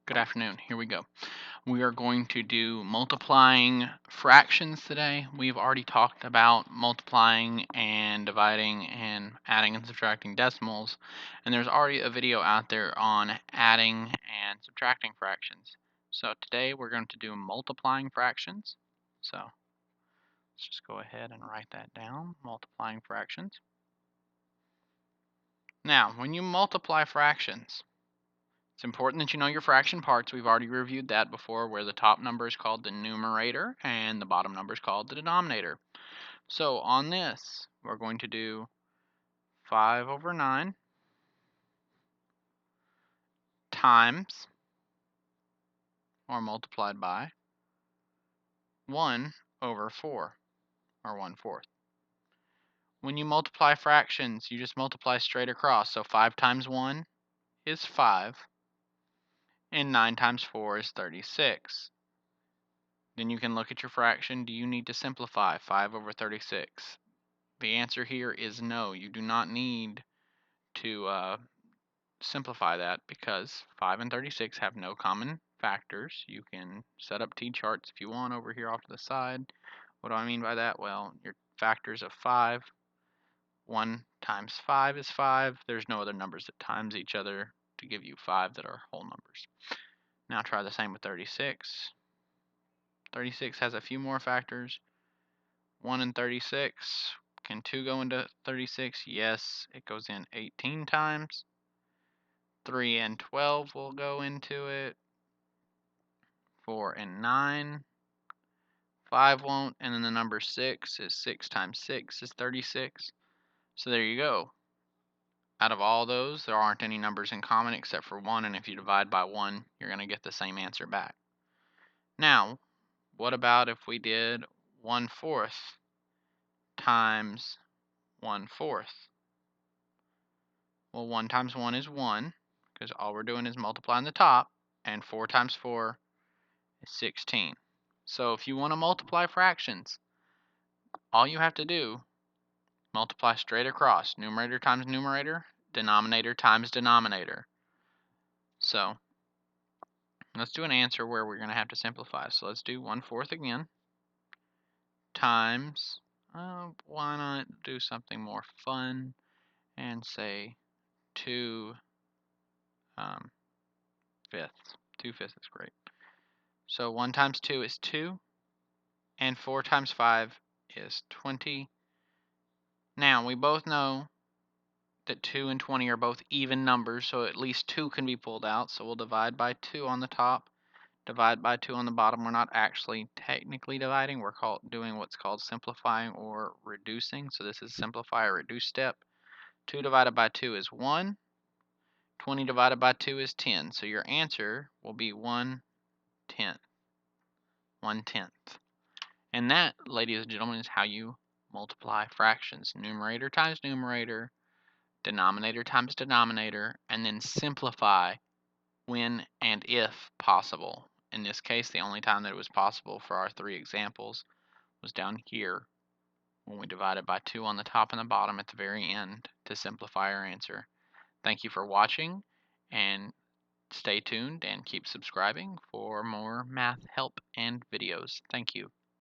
Good afternoon. Here we go. We are going to do multiplying fractions today. We've already talked about multiplying and dividing and adding and subtracting decimals, and there's already a video out there on adding and subtracting fractions. So today we're going to do multiplying fractions. So let's just go ahead and write that down, multiplying fractions. Now, when you multiply fractions, it's important that you know your fraction parts. We've already reviewed that before, where the top number is called the numerator and the bottom number is called the denominator. So on this, we're going to do 5 over 9 times, or multiplied by, 1 over 4, or 1/4. When you multiply fractions, you just multiply straight across. So 5 times 1 is 5, and 9 times 4 is 36. Then you can look at your fraction. Do you need to simplify 5 over 36? The answer here is no. You do not need to simplify that because 5 and 36 have no common factors. You can set up t-charts if you want over here off to the side. What do I mean by that? Well, your factors of 5, 1 times 5 is 5. There's no other numbers that times each other to give you 5 that are whole numbers. Now try the same with 36. 36 has a few more factors. 1 and 36. Can 2 go into 36? Yes, it goes in 18 times. 3 and 12 will go into it. 4 and 9. 5 won't. And then the number 6 is 6 times 6 is 36. So there you go. Out of all those, there aren't any numbers in common except for 1. And if you divide by 1, you're going to get the same answer back. Now, what about if we did 1/4 times 1/4? Well, 1 times 1 is 1, because all we're doing is multiplying the top, and 4 times 4 is 16. So if you want to multiply fractions, all you have to do, multiply straight across, numerator times numerator, denominator times denominator. So let's do an answer where we're going to have to simplify. So let's do 1/4 again, times, why not do something more fun and say 2 fifths. 2/5 is great. So 1 times 2 is 2, and 4 times 5 is 20. Now, we both know that 2 and 20 are both even numbers, so at least 2 can be pulled out. So we'll divide by 2 on the top, divide by 2 on the bottom. We're not actually technically dividing. We're doing what's called simplifying or reducing. So this is simplify or reduce step. 2 divided by 2 is 1. 20 divided by 2 is 10. So your answer will be 1/10. 1/10. And that, ladies and gentlemen, is how you multiply fractions. Numerator times numerator, denominator times denominator, and then simplify when and if possible. In this case, the only time that it was possible for our 3 examples was down here when we divided by 2 on the top and the bottom at the very end to simplify our answer. Thank you for watching, and stay tuned and keep subscribing for more math help and videos. Thank you.